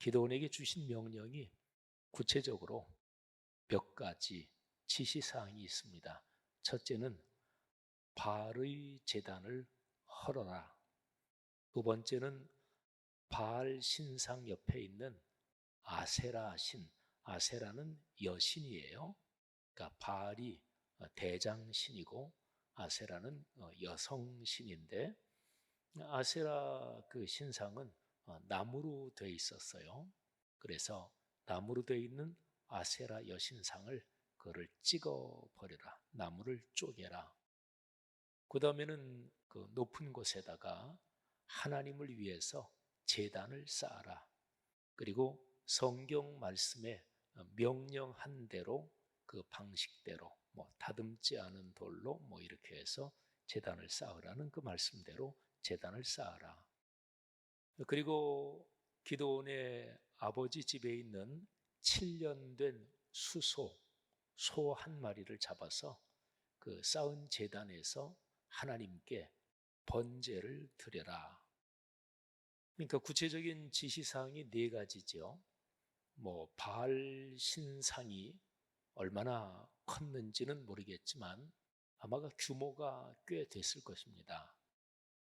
기드온에게 주신 명령이 구체적으로 몇 가지 지시사항이 있습니다. 첫째는 바알의 제단을 헐어라. 두 번째는 바알 신상 옆에 있는 아세라 신, 아세라는 여신이에요. 그러니까 바알이 대장신이고 아세라는 여성신인데, 아세라 그 신상은 나무로 되어 있었어요. 그래서 나무로 되어 있는 아세라 여신상을 그를 찍어 버려라. 나무를 쪼개라. 그 다음에는 그 높은 곳에다가 하나님을 위해서 제단을 쌓아라. 그리고 성경 말씀에 명령한 대로 그 방식대로 다듬지 않은 돌로 이렇게 해서 제단을 쌓으라는 그 말씀대로 제단을 쌓아라. 그리고 기드온의 아버지 집에 있는 7년 된 소 한 마리를 잡아서 그 쌓은 제단에서 하나님께 번제를 드려라. 그러니까 구체적인 지시사항이 네 가지죠. 바알 신상이 얼마나 컸는지는 모르겠지만 아마가 규모가 꽤 됐을 것입니다.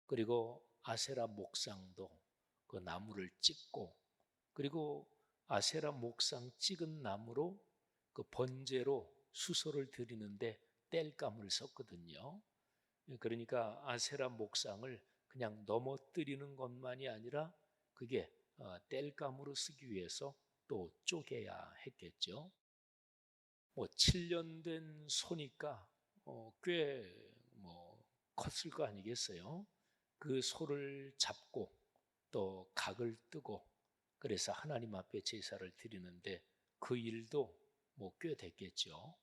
그리고 아세라 목상도 그 나무를 찍고, 그리고 아세라 목상 찍은 나무로 그 번제로 수소를 드리는데 땔감을 썼거든요. 그러니까 아세라 목상을 그냥 넘어뜨리는 것만이 아니라 그게 땔감으로 쓰기 위해서 또 쪼개야 했겠죠. 7년 된 소니까 꽤 컸을 거 아니겠어요. 그 소를 잡고 또 각을 뜨고 그래서 하나님 앞에 제사를 드리는데 그 일도 꽤 됐겠죠.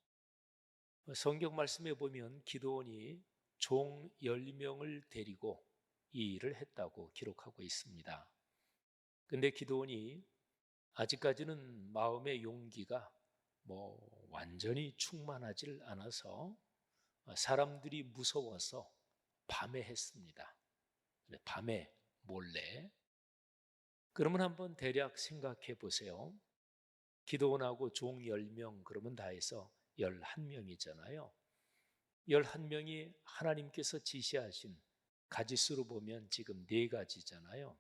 성경 말씀에 보면 기드온이 종 10명을 데리고 이 일을 했다고 기록하고 있습니다. 근데 기드온이 아직까지는 마음의 용기가 완전히 충만하질 않아서 사람들이 무서워서 밤에 했습니다. 밤에 몰래. 그러면 한번 대략 생각해 보세요. 기드온하고 종 10명 그러면 다 해서 11명이잖아요. 11명이 하나님께서 지시하신 가지수로 보면 지금 4가지잖아요.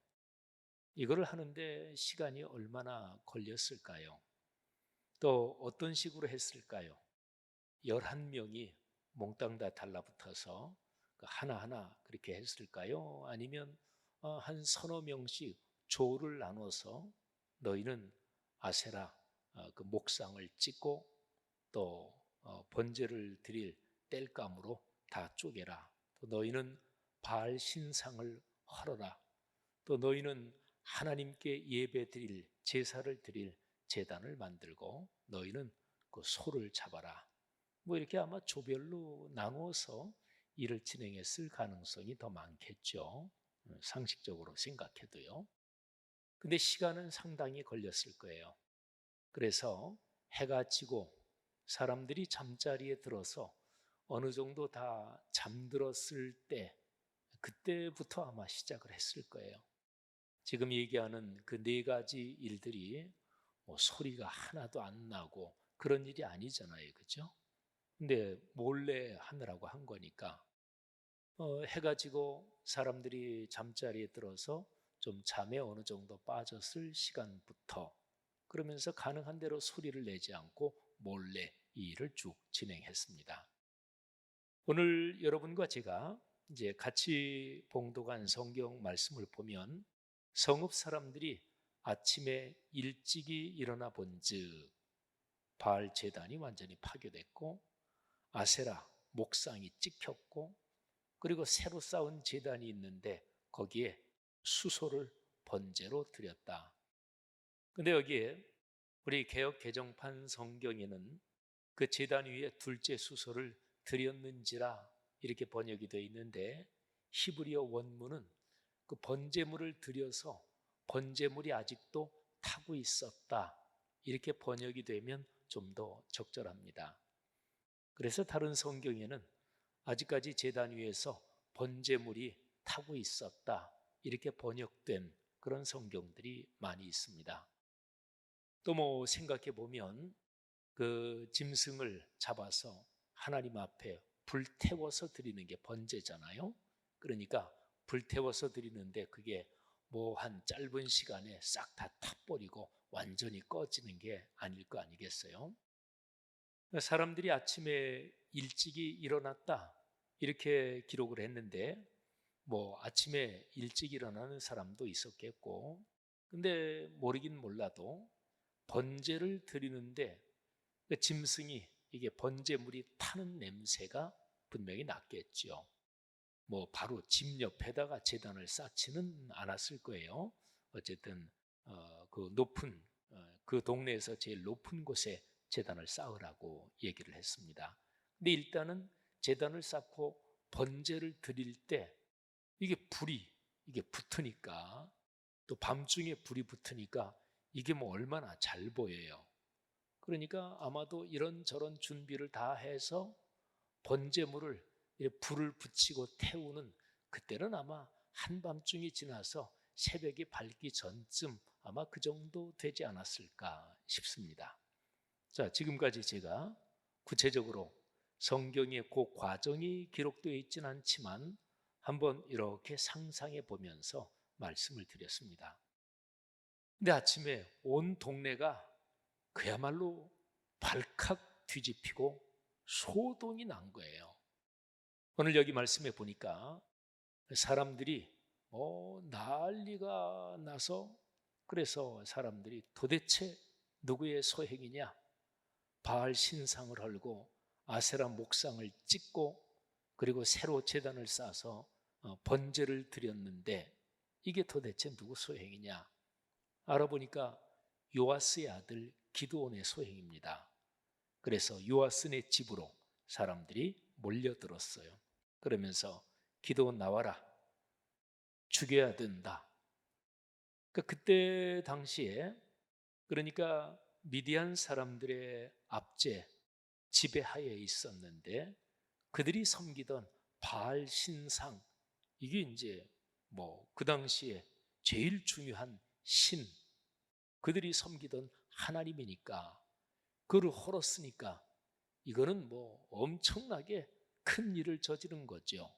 이거를 하는데 시간이 얼마나 걸렸을까요? 또 어떤 식으로 했을까요? 11명이 몽땅 다 달라붙어서 하나하나 그렇게 했을까요? 아니면 한 서너 명씩 조를 나눠서 너희는 아세라 그 목상을 찍고 또 번제를 드릴 땔감으로 다 쪼개라. 또 너희는 바알 신상을 헐어라. 또 너희는 하나님께 예배 드릴 제사를 드릴 제단을 만들고 너희는 그 소를 잡아라. 이렇게 아마 조별로 나누어서 일을 진행했을 가능성이 더 많겠죠. 상식적으로 생각해도요. 근데 시간은 상당히 걸렸을 거예요. 그래서 해가 지고 사람들이 잠자리에 들어서 어느 정도 다 잠들었을 때, 그때부터 아마 시작을 했을 거예요. 지금 얘기하는 그 4가지 일들이 소리가 하나도 안 나고 그런 일이 아니잖아요. 그죠? 근데 몰래 하느라고 한 거니까 해가 지고 사람들이 잠자리에 들어서 좀 잠에 어느 정도 빠졌을 시간부터 그러면서 가능한 대로 소리를 내지 않고 몰래 이 일을 쭉 진행했습니다. 오늘 여러분과 제가 이제 같이 봉독한 성경 말씀을 보면 성읍 사람들이 아침에 일찍이 일어나 본즉 바알 제단이 완전히 파괴됐고 아세라 목상이 찍혔고 그리고 새로 쌓은 제단이 있는데 거기에 수소를 번제로 드렸다. 근데 여기에 우리 개역 개정판 성경에는 그 제단 위에 둘째 수소를 드렸는지라 이렇게 번역이 되어 있는데 히브리어 원문은 그 번제물을 드려서 번제물이 아직도 타고 있었다 이렇게 번역이 되면 좀 더 적절합니다. 그래서 다른 성경에는 아직까지 제단 위에서 번제물이 타고 있었다 이렇게 번역된 그런 성경들이 많이 있습니다. 또 뭐 생각해 보면 그 짐승을 잡아서 하나님 앞에 불태워서 드리는 게 번제잖아요. 그러니까 불태워서 드리는데 그게 뭐 한 짧은 시간에 싹 다 타버리고 완전히 꺼지는 게 아닐 거 아니겠어요? 사람들이 아침에 일찍이 일어났다 이렇게 기록을 했는데 뭐 아침에 일찍 일어나는 사람도 있었겠고, 근데 모르긴 몰라도 번제를 드리는데 그 짐승이 이게 번제물이 타는 냄새가 분명히 났겠죠. 뭐 바로 집 옆에다가 제단을 쌓지는 않았을 거예요. 어쨌든 그 높은 그 동네에서 제일 높은 곳에 제단을 쌓으라고 얘기를 했습니다. 근데 일단은 제단을 쌓고 번제를 드릴 때 이게 붙으니까, 또 밤중에 불이 붙으니까 이게 뭐 얼마나 잘 보여요. 그러니까 아마도 이런저런 준비를 다 해서 번제물을 불을 붙이고 태우는, 그때는 아마 한밤중이 지나서 새벽이 밝기 전쯤 아마 그 정도 되지 않았을까 싶습니다. 자, 지금까지 제가 구체적으로 성경에 그 과정이 기록되어 있지는 않지만 한번 이렇게 상상해 보면서 말씀을 드렸습니다. 근데 아침에 온 동네가 그야말로 발칵 뒤집히고 소동이 난 거예요. 오늘 여기 말씀해 보니까 사람들이 난리가 나서, 그래서 사람들이 도대체 누구의 소행이냐, 바알 신상을 헐고 아세라 목상을 찍고 그리고 새로 제단을 쌓아서 번제를 드렸는데 이게 도대체 누구 소행이냐, 알아보니까 요아스의 아들 기드온의 소행입니다. 그래서 요아스네 집으로 사람들이 몰려들었어요. 그러면서 기드온 나와라, 죽여야 된다. 그때 당시에, 그러니까 미디안 사람들의 압제 지배하에 있었는데 그들이 섬기던 바알 신상, 이게 이제 뭐 그 당시에 제일 중요한 신, 그들이 섬기던 하나님이니까, 그를 헐었으니까 이거는 뭐 엄청나게 큰 일을 저지른 거죠.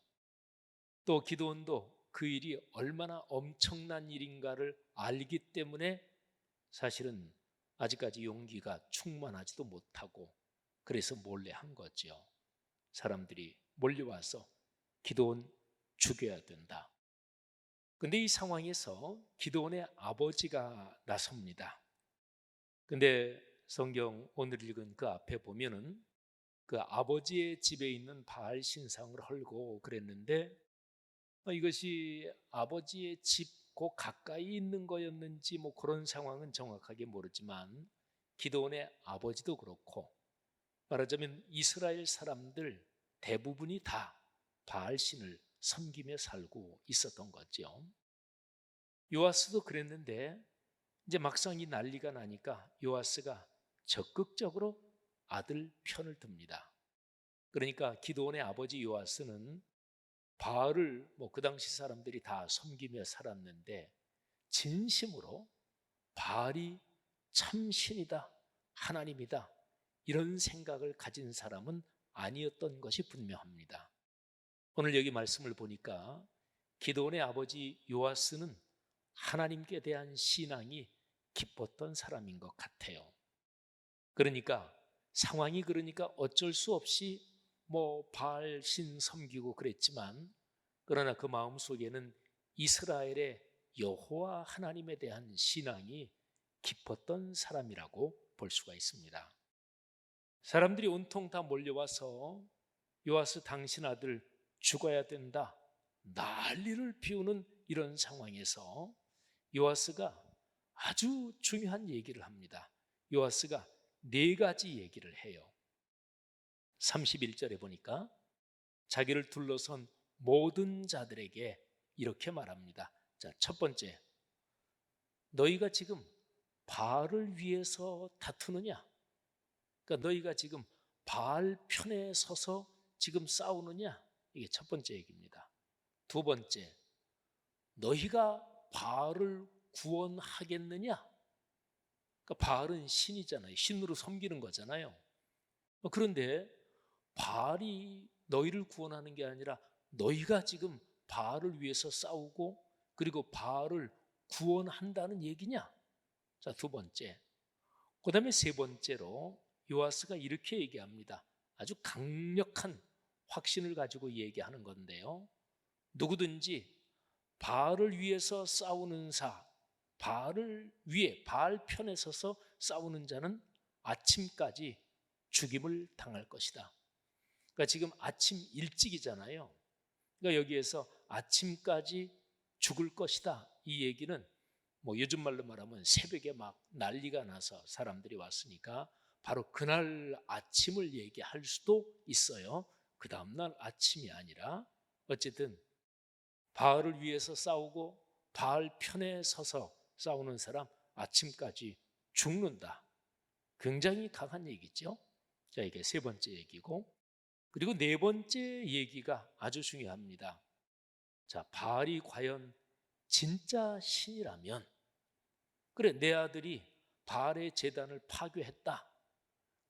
또 기드온도 그 일이 얼마나 엄청난 일인가를 알기 때문에 사실은 아직까지 용기가 충만하지도 못하고 그래서 몰래 한 거죠. 사람들이 몰려와서 기드온 죽여야 된다. 근데 이 상황에서 기드온의 아버지가 나섭니다. 근데 성경 오늘 읽은 그 앞에 보면은 그 아버지의 집에 있는 바알 신상을 헐고 그랬는데 이것이 아버지의 집 그 가까이 있는 거였는지 뭐 그런 상황은 정확하게 모르지만 기드온의 아버지도 그렇고, 말하자면 이스라엘 사람들 대부분이 다 바알 신을 섬기며 살고 있었던 거죠. 요아스도 그랬는데 이제 막상 이 난리가 나니까 요아스가 적극적으로 아들 편을 듭니다. 그러니까 기드온의 아버지 요아스는 바알을 뭐 그 당시 사람들이 다 섬기며 살았는데 진심으로 바알이 참 신이다, 하나님이다, 이런 생각을 가진 사람은 아니었던 것이 분명합니다. 오늘 여기 말씀을 보니까 기드온의 아버지 요아스는 하나님께 대한 신앙이 깊었던 사람인 것 같아요. 그러니까 상황이 그러니까 어쩔 수 없이 뭐 바알 신 섬기고 그랬지만, 그러나 그 마음속에는 이스라엘의 여호와 하나님에 대한 신앙이 깊었던 사람이라고 볼 수가 있습니다. 사람들이 온통 다 몰려와서 요아스 당신 아들 죽어야 된다, 난리를 피우는 이런 상황에서 요아스가 아주 중요한 얘기를 합니다. 요아스가 네 가지 얘기를 해요. 31절에 보니까 자기를 둘러선 모든 자들에게 이렇게 말합니다. 자, 첫 번째, 너희가 지금 바알을 위해서 다투느냐? 그러니까 너희가 지금 바알 편에 서서 지금 싸우느냐? 이게 첫 번째 얘기입니다. 두 번째, 너희가 바알을 구원하겠느냐? 그러니까 바알은 신이잖아요. 신으로 섬기는 거잖아요. 그런데 바알이 너희를 구원하는 게 아니라 너희가 지금 바알을 위해서 싸우고 그리고 바알을 구원한다는 얘기냐? 자, 두 번째. 그다음에 세 번째로 요아스가 이렇게 얘기합니다. 아주 강력한 확신을 가지고 얘기하는 건데요. 누구든지 바알을 위해서 싸우는 바알을 위해 바알 편에 서서 싸우는 자는 아침까지 죽임을 당할 것이다. 그러니까 지금 아침 일찍이잖아요. 그러니까 여기에서 아침까지 죽을 것이다. 이 얘기는 뭐 요즘 말로 말하면 새벽에 막 난리가 나서 사람들이 왔으니까 바로 그날 아침을 얘기할 수도 있어요. 그 다음날 아침이 아니라 어쨌든 바알을 위해서 싸우고 바알 편에 서서 싸우는 사람 아침까지 죽는다. 굉장히 강한 얘기죠. 자, 이게 세 번째 얘기고, 그리고 네 번째 얘기가 아주 중요합니다. 자, 바알이 과연 진짜 신이라면, 그래, 내 아들이 바알의 제단을 파괴했다.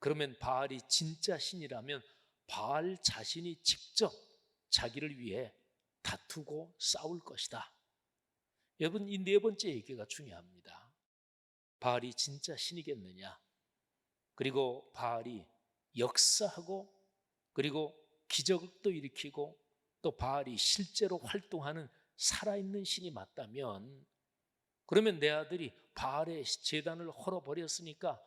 그러면 바알이 진짜 신이라면 바알 자신이 직접 자기를 위해 다투고 싸울 것이다. 여러분, 이 네 번째 얘기가 중요합니다. 바알이 진짜 신이겠느냐? 그리고 바알이 역사하고 그리고 기적도 일으키고 또 바알이 실제로 활동하는 살아있는 신이 맞다면, 그러면 내 아들이 바알의 제단을 헐어버렸으니까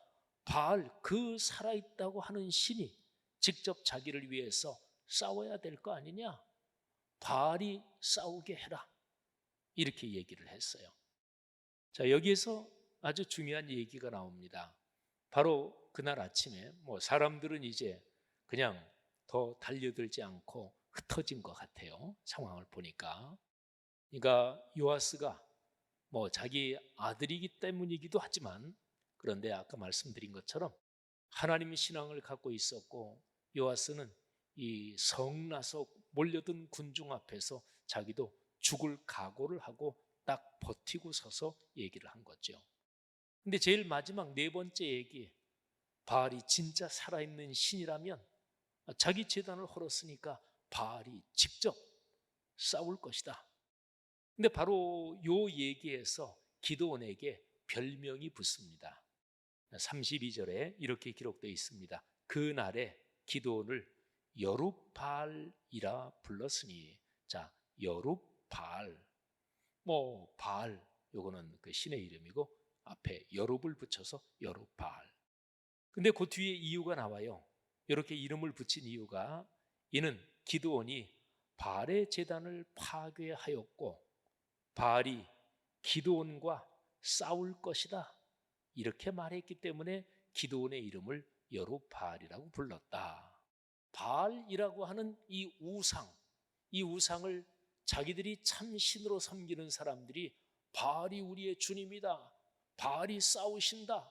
바알 그 살아있다고 하는 신이 직접 자기를 위해서 싸워야 될 거 아니냐? 바알이 싸우게 해라. 이렇게 얘기를 했어요. 자, 여기에서 아주 중요한 얘기가 나옵니다. 바로 그날 아침에 뭐 사람들은 이제 그냥 더 달려들지 않고 흩어진 것 같아요. 상황을 보니까. 그러니까 요아스가 뭐 자기 아들이기 때문이기도 하지만, 그런데 아까 말씀드린 것처럼 하나님 신앙을 갖고 있었고 요아스는 이 성나서 몰려든 군중 앞에서 자기도 죽을 각오를 하고 딱 버티고 서서 얘기를 한 거죠. 근데 제일 마지막 네 번째 얘기, 바알이 진짜 살아있는 신이라면 자기 제단을 헐었으니까 바알이 직접 싸울 것이다. 근데 바로 요 얘기에서 기드온에게 별명이 붙습니다. 32절에 이렇게 기록되어 있습니다. 그날에 기드온을 여룹바알이라 불렀으니. 자, 여룹바알, 뭐 바알, 요거는 그 신의 이름이고 앞에 여룹을 붙여서 여룹바알. 근데 그 뒤에 이유가 나와요. 이렇게 이름을 붙인 이유가, 이는 기드온이 바알의 제단을 파괴하였고 바알이 기드온과 싸울 것이다. 이렇게 말했기 때문에 기드온의 이름을 여룹바알이라고 불렀다. 바알이라고 하는 이 우상을 자기들이 참 신으로 섬기는 사람들이 바알이 우리의 주님이다, 바알이 싸우신다,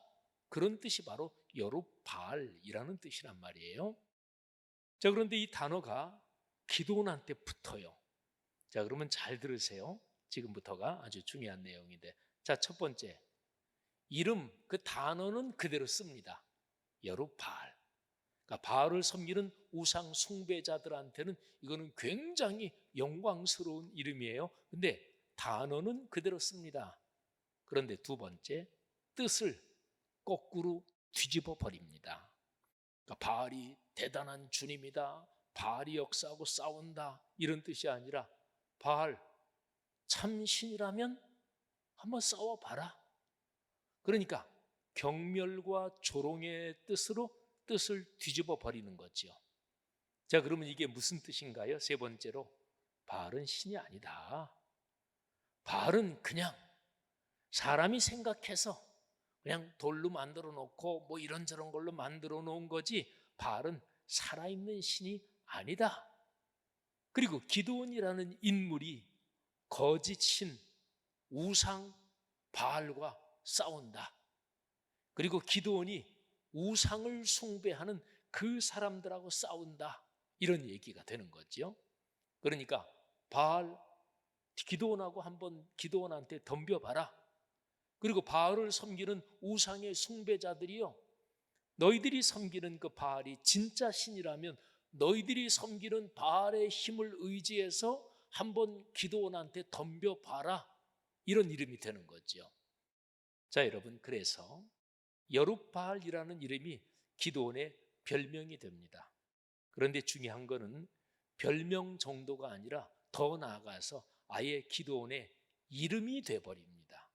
그런 뜻이 바로 여룹바알이라는 뜻이란 말이에요. 자, 그런데 이 단어가 기드온한테 붙어요. 자, 그러면 잘 들으세요. 지금부터가 아주 중요한 내용인데, 자, 첫 번째, 이름, 그 단어는 그대로 씁니다. 여룹바알. 그러니까 바알을 섬기는 우상 숭배자들한테는 이거는 굉장히 영광스러운 이름이에요. 근데 단어는 그대로 씁니다. 그런데 두 번째, 뜻을 거꾸로 뒤집어 버립니다. 그러니까 바알이 대단한 주님이다, 바알이 역사하고 싸운다, 이런 뜻이 아니라 바알 참 신이라면 한번 싸워봐라. 그러니까 경멸과 조롱의 뜻으로 뜻을 뒤집어 버리는 거죠. 자, 그러면 이게 무슨 뜻인가요? 세 번째로, 바알은 신이 아니다. 바알은 그냥 사람이 생각해서 그냥 돌로 만들어 놓고 뭐 이런저런 걸로 만들어 놓은 거지, 바알은 살아있는 신이 아니다. 그리고 기드온이라는 인물이 거짓 신, 우상 바알과 싸운다. 그리고 기드온이 우상을 숭배하는 그 사람들하고 싸운다. 이런 얘기가 되는 거죠. 그러니까 바알, 기드온하고 한번 기드온한테 덤벼봐라. 그리고 바알을 섬기는 우상의 숭배자들이요, 너희들이 섬기는 그 바알이 진짜 신이라면 너희들이 섬기는 바알의 힘을 의지해서 한번 기드온한테 덤벼봐라, 이런 이름이 되는 거죠. 자, 여러분, 그래서 여룹바알이라는 이름이 기드온의 별명이 됩니다. 그런데 중요한 거는 별명 정도가 아니라 더 나아가서 아예 기드온의 이름이 돼버립니다.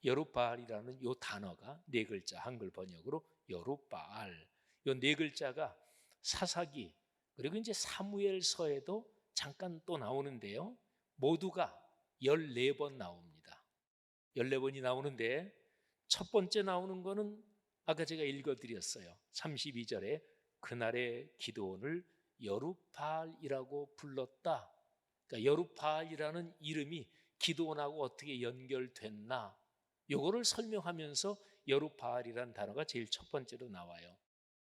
여룹바알이라는 이 단어가 네 글자, 한글 번역으로 여룹바알, 이 네 글자가 사사기 그리고 이제 사무엘서에도 잠깐 또 나오는데요, 모두가 14번 나옵니다. 14번이 나오는데 첫 번째 나오는 거는 아까 제가 읽어드렸어요. 32절에 그날의 기드온을 여룹바알이라고 불렀다. 그러니까 여룹바알이라는 이름이 기드온하고 어떻게 연결됐나, 요거를 설명하면서 여룹바알이라는 단어가 제일 첫 번째로 나와요.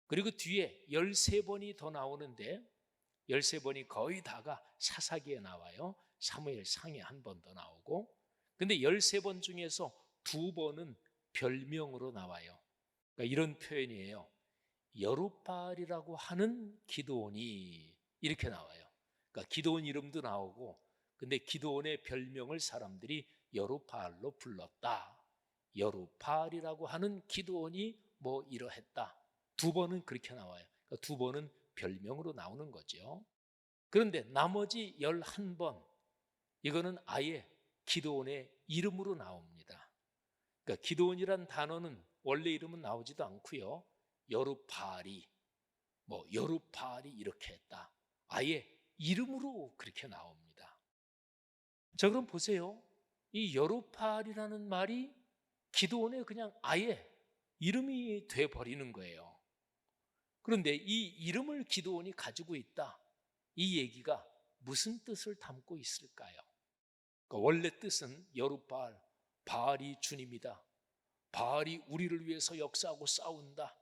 그리고 뒤에 13번이 더 나오는데 13번이 거의 다가 사사기에 나와요. 사무엘상에 한 번 더 나오고, 근데 13번 중에서 2번은 별명으로 나와요. 그러니까 이런 표현이에요. 여룹바알이라고 하는 기드온이, 이렇게 나와요. 그러니까 기드온 이름도 나오고, 근데 기드온의 별명을 사람들이 여룹바알로 불렀다. 여룹바알이라고 하는 기드온이 뭐 이러했다. 2번은 그렇게 나와요. 그러니까 2번은 별명으로 나오는 거죠. 그런데 나머지 11번, 이거는 아예 기드온의 이름으로 나옵니다. 그러니까 기드온이란 단어는 원래 이름은 나오지도 않고요, 여룹바알이 여룹바알이 이렇게 했다, 아예 이름으로 그렇게 나옵니다. 자, 그럼 보세요. 이 여룹바알이라는 말이 기드온의 그냥 아예 이름이 돼버리는 거예요. 그런데 이 이름을 기드온이 가지고 있다, 이 얘기가 무슨 뜻을 담고 있을까요? 그러니까 원래 뜻은 여룹바알, 바알이 주님이다, 바알이 우리를 위해서 역사하고 싸운다,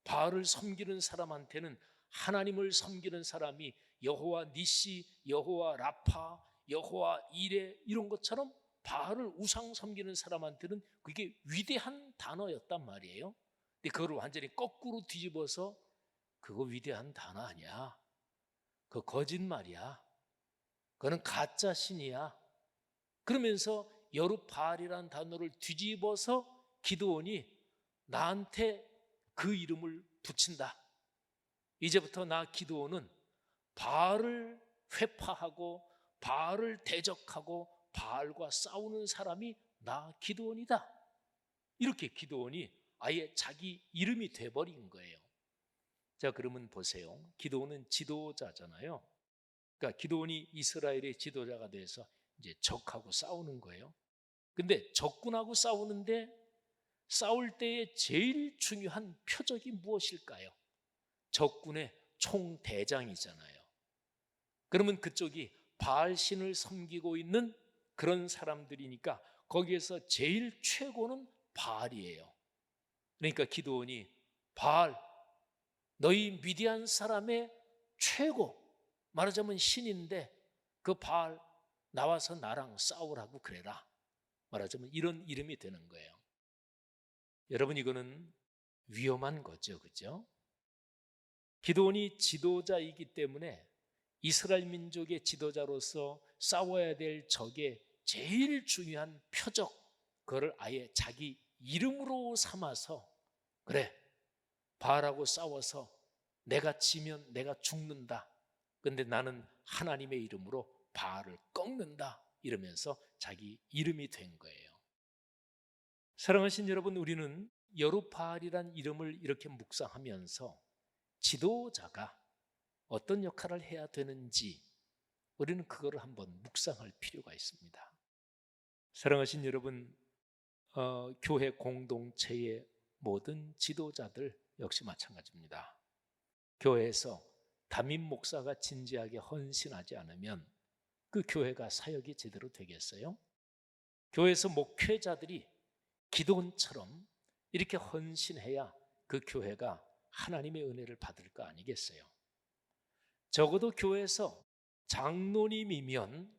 바알을 섬기는 사람한테는, 하나님을 섬기는 사람이 여호와 니시, 여호와 라파, 여호와 이레 이런 것처럼 바알을 우상 섬기는 사람한테는 그게 위대한 단어였단 말이에요. 근데 그걸 완전히 거꾸로 뒤집어서 그거 위대한 단어 아니야, 그거 거짓말이야, 그거는 가짜 신이야, 그러면서 여룹바알이라는 단어를 뒤집어서 기드온이 나한테 그 이름을 붙인다. 이제부터 나 기드온은 바알을 회파하고 바알을 대적하고 바알과 싸우는 사람이 나 기드온이다. 이렇게 기드온이 아예 자기 이름이 돼버린 거예요. 자, 그러면 보세요. 기드온은 지도자잖아요. 그러니까 기드온이 이스라엘의 지도자가 돼서 이제 적하고 싸우는 거예요. 근데 적군하고 싸우는데 싸울 때의 제일 중요한 표적이 무엇일까요? 적군의 총대장이잖아요. 그러면 그쪽이 바알신을 섬기고 있는 그런 사람들이니까 거기에서 제일 최고는 바알이에요. 그러니까 기드온이 바알, 너희 미디안 사람의 최고, 말하자면 신인데 그 바알 나와서 나랑 싸우라고 그래라, 말하자면 이런 이름이 되는 거예요. 여러분, 이거는 위험한 거죠, 그죠? 기드온이 지도자이기 때문에 이스라엘 민족의 지도자로서 싸워야 될 적의 제일 중요한 표적, 그거를 아예 자기 이름으로 삼아서, 그래, 바알하고 싸워서 내가 지면 내가 죽는다, 근데 나는 하나님의 이름으로 바알을 꺾는다, 이러면서 자기 이름이 된 거예요. 사랑하신 여러분, 우리는 여룹바알이란 이름을 이렇게 묵상하면서 지도자가 어떤 역할을 해야 되는지 우리는 그거를 한번 묵상할 필요가 있습니다. 사랑하신 여러분, 교회 공동체의 모든 지도자들 역시 마찬가지입니다. 교회에서 담임 목사가 진지하게 헌신하지 않으면 그 교회가 사역이 제대로 되겠어요? 교회에서 목회자들이 기드온처럼 이렇게 헌신해야 그 교회가 하나님의 은혜를 받을 거 아니겠어요? 적어도 교회에서 장로님이면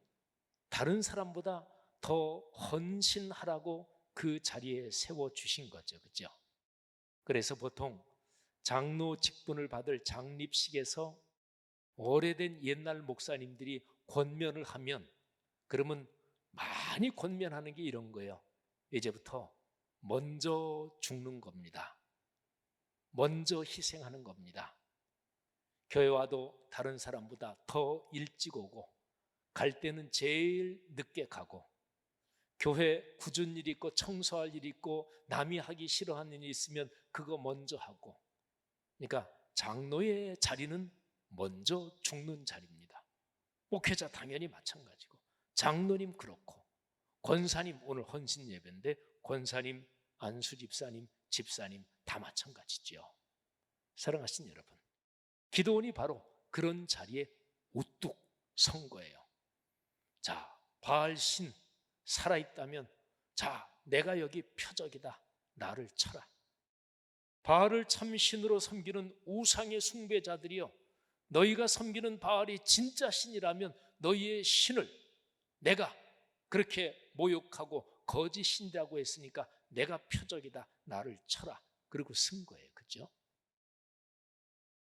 다른 사람보다 더 헌신하라고 그 자리에 세워주신 거죠. 그죠? 그래서 보통 장로 직분을 받을 장립식에서 오래된 옛날 목사님들이 권면을 하면, 그러면 많이 권면하는 게 이런 거예요. 이제부터 먼저 죽는 겁니다. 먼저 희생하는 겁니다. 교회 와도 다른 사람보다 더 일찍 오고, 갈 때는 제일 늦게 가고, 교회 굳은 일 있고 청소할 일 있고 남이 하기 싫어하는 일이 있으면 그거 먼저 하고. 그러니까 장로의 자리는 먼저 죽는 자리입니다. 목회자 당연히 마찬가지고, 장로님 그렇고, 권사님 오늘 헌신 예배인데 권사님, 안수 집사님, 집사님 다 마찬가지죠. 사랑하신 여러분, 기도원이 바로 그런 자리에 우뚝 선 거예요. 자, 바알신 살아있다면, 자, 내가 여기 표적이다, 나를 쳐라. 바알을 참신으로 섬기는 우상의 숭배자들이여, 너희가 섬기는 바알이 진짜 신이라면 너희의 신을 내가 그렇게 모욕하고 거짓 신이라고 했으니까 내가 표적이다, 나를 쳐라. 그리고 쓴 거예요. 그죠?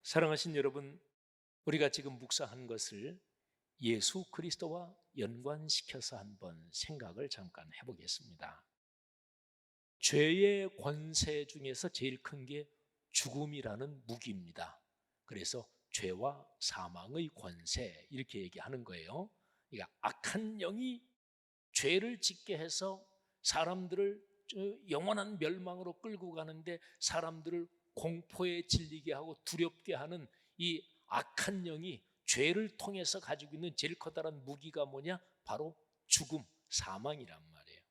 사랑하신 여러분, 우리가 지금 묵상한 것을 예수 그리스도와 연관시켜서 한번 생각을 잠깐 해보겠습니다. 죄의 권세 중에서 제일 큰 게 죽음이라는 무기입니다. 그래서 죄와 사망의 권세, 이렇게 얘기하는 거예요. 그러니까 악한 영이 죄를 짓게 해서 사람들을 영원한 멸망으로 끌고 가는데, 사람들을 공포에 질리게 하고 두렵게 하는 이 악한 영이 죄를 통해서 가지고 있는 제일 커다란 무기가 뭐냐? 바로 죽음, 사망이란 말이에요.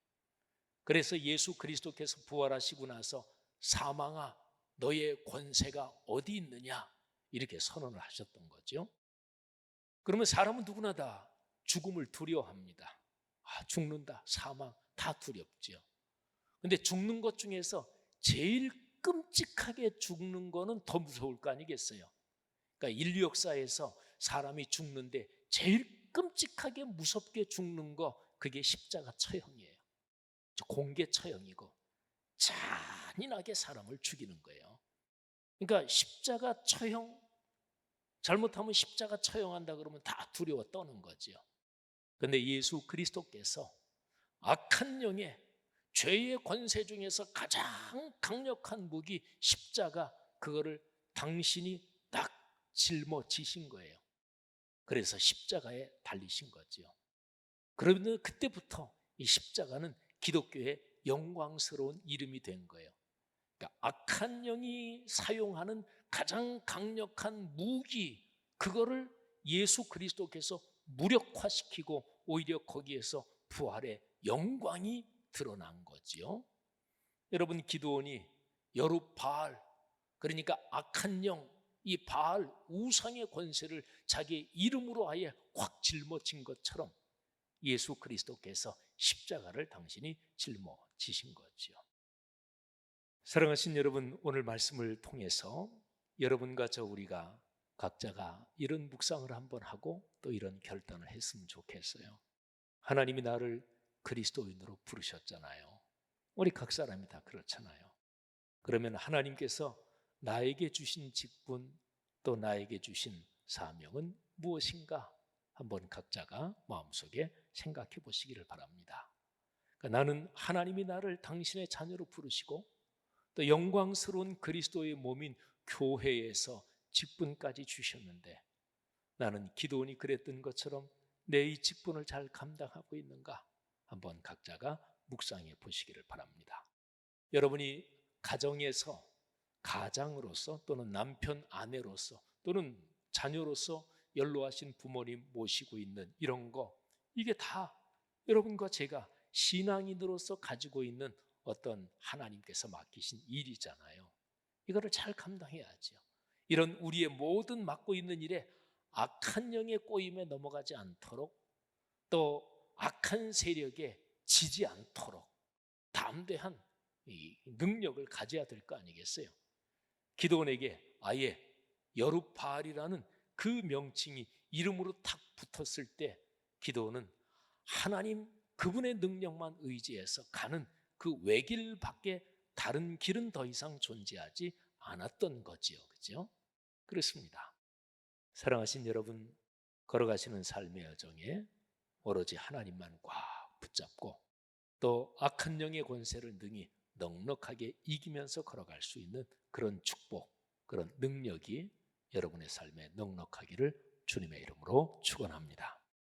그래서 예수 그리스도께서 부활하시고 나서 사망아, 너의 권세가 어디 있느냐? 이렇게 선언을 하셨던 거죠. 그러면 사람은 누구나 다 죽음을 두려워합니다. 죽는다, 사망 다 두렵죠. 근데 죽는 것 중에서 제일 끔찍하게 죽는 거는 더 무서울 거 아니겠어요? 그러니까 인류 역사에서 사람이 죽는데 제일 끔찍하게 무섭게 죽는 거, 그게 십자가 처형이에요. 공개 처형이고 잔인하게 사람을 죽이는 거예요. 그러니까 십자가 처형, 잘못하면 십자가 처형한다 그러면 다 두려워 떠는 거죠. 그런데 예수 그리스도께서 악한 영의 죄의 권세 중에서 가장 강력한 무기 십자가, 그거를 당신이 딱 짊어지신 거예요. 그래서 십자가에 달리신 거죠. 그러면 그때부터 이 십자가는 기독교의 영광스러운 이름이 된 거예요. 그러니까 악한 영이 사용하는 가장 강력한 무기, 그거를 예수 그리스도께서 무력화시키고 오히려 거기에서 부활의 영광이 드러난 거지요. 여러분, 기드온이 여룻바알, 그러니까 악한 영, 이 바알 우상의 권세를 자기의 이름으로 아예 확 짊어진 것처럼 예수 그리스도께서 십자가를 당신이 짊어지신 거지요. 사랑하신 여러분, 오늘 말씀을 통해서 여러분과 저 우리가 각자가 이런 묵상을 한번 하고 또 이런 결단을 했으면 좋겠어요. 하나님이 나를 그리스도인으로 부르셨잖아요. 우리 각 사람이 다 그렇잖아요. 그러면 하나님께서 나에게 주신 직분, 또 나에게 주신 사명은 무엇인가? 한번 각자가 마음속에 생각해 보시기를 바랍니다. 그러니까 나는 하나님이 나를 당신의 자녀로 부르시고 또 영광스러운 그리스도의 몸인 교회에서 직분까지 주셨는데, 나는 기드온이 그랬던 것처럼 내 이 직분을 잘 감당하고 있는가? 한번 각자가 묵상해 보시기를 바랍니다. 여러분이 가정에서 가장으로서 또는 남편, 아내로서 또는 자녀로서 연로하신 부모님 모시고 있는 이런 거, 이게 다 여러분과 제가 신앙인으로서 가지고 있는 어떤 하나님께서 맡기신 일이잖아요. 이거를 잘 감당해야죠. 이런 우리의 모든 맡고 있는 일에 악한 영의 꼬임에 넘어가지 않도록, 또 악한 세력에 지지 않도록 담대한 이 능력을 가져야 될 거 아니겠어요? 기드온에게 아예 여룻바알이라는 그 명칭이 이름으로 탁 붙었을 때 기드온은 하나님 그분의 능력만 의지해서 가는 그 외길밖에 다른 길은 더 이상 존재하지 않았던 거지요. 그죠? 그렇습니다. 사랑하신 여러분, 걸어가시는 삶의 여정에 오로지 하나님만 꽉 붙잡고 또 악한 영의 권세를 능히 넉넉하게 이기면서 걸어갈 수 있는 그런 축복, 그런 능력이 여러분의 삶에 넉넉하기를 주님의 이름으로 축원합니다.